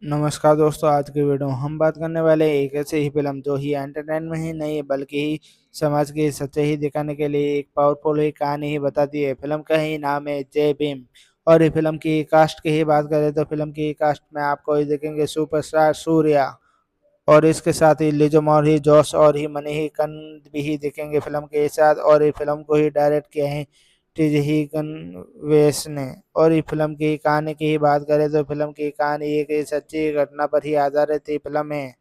नमस्कार दोस्तों, आज की वीडियो में हम बात करने वाले हैं एक ऐसी ही फिल्म जो ही एंटरटेनमेंट ही नहीं है बल्कि ही समाज की सच्चाई ही दिखाने के लिए एक पावरफुल ही कहानी ही बताती है। फिल्म का ही नाम है जय भीम। और ये फिल्म की कास्ट की ही बात करें तो फिल्म की कास्ट में आपको ही देखेंगे सुपरस्टार सूर्या, और इसके साथ ही लिजो और ही जोश और ही मनी ही कंद भी ही दिखेंगे फिल्म के साथ। और ये फिल्म को ही डायरेक्ट किया है टीजी कन्वेस ने। और ये फिल्म की कहानी की ही बात करें तो फिल्म की कहानी एक सच्ची घटना पर ही आधारित ही फिल्म है।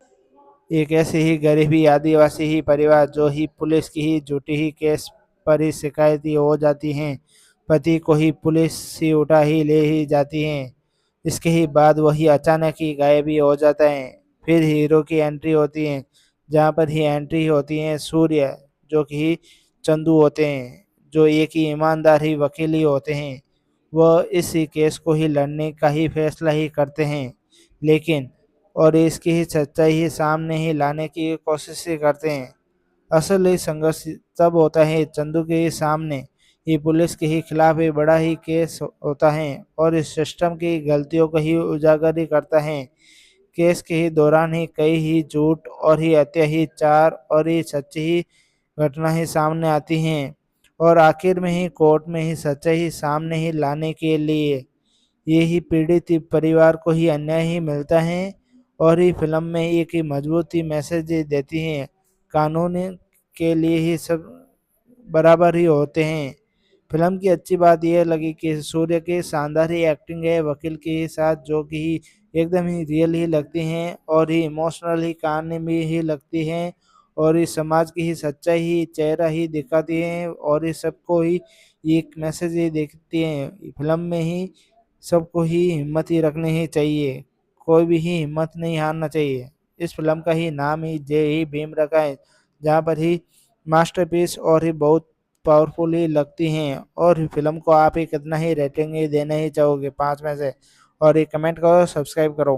एक ऐसे ही गरीबी आदिवासी ही परिवार जो ही पुलिस की ही झूठी ही केस पर ही शिकायती हो जाती हैं। पति को ही पुलिस ही उठा ही ले ही जाती हैं। इसके ही बाद वही अचानक ही गायब ही हो जाता है। फिर हीरो की एंट्री होती है, जहाँ पर ही एंट्री होती है सूर्य, जो कि चंदू होते हैं, जो एक ही ईमानदार ही वकील ही होते हैं। वह इस केस को ही लड़ने का ही फैसला ही करते हैं, लेकिन और इसकी ही सच्चाई ही सामने ही लाने की कोशिश ही करते हैं। असल ही संघर्ष तब होता है चंदू के ही सामने ये पुलिस के ही खिलाफ एक बड़ा ही केस होता है और इस सिस्टम की गलतियों को ही उजागर ही करता है। केस के ही दौरान ही कई ही झूठ और ही अत्याचार और ही सच्ची ही घटना ही सामने आती हैं, और आखिर में ही कोर्ट में ही सच्चाई ही सामने ही लाने के लिए ये ही पीड़ित परिवार को ही अन्याय ही मिलता है। और ही फिल्म में एक ही मजबूत ही मैसेज देती है, कानून के लिए ही सब बराबर ही होते हैं। फिल्म की अच्छी बात यह लगी कि सूर्य की शानदार ही एक्टिंग है वकील के साथ, जो कि एकदम ही रियल ही लगती हैं और ही इमोशनल ही कहानी भी ही लगती हैं, और इस समाज की ही सच्चाई ही चेहरा ही दिखाती है, और इस सबको ही एक मैसेज ही देखती है फिल्म में ही। सबको ही हिम्मत ही रखनी ही चाहिए, कोई भी ही हिम्मत नहीं हारना चाहिए। इस फिल्म का ही नाम ही जय ही भीम रखा है, जहाँ पर ही मास्टरपीस और ही बहुत पावरफुल ही लगती हैं। और फिल्म को आप ही कितना ही रेटिंग ही देना ही चाहोगे 5 में से, और ये कमेंट करो, सब्सक्राइब करो।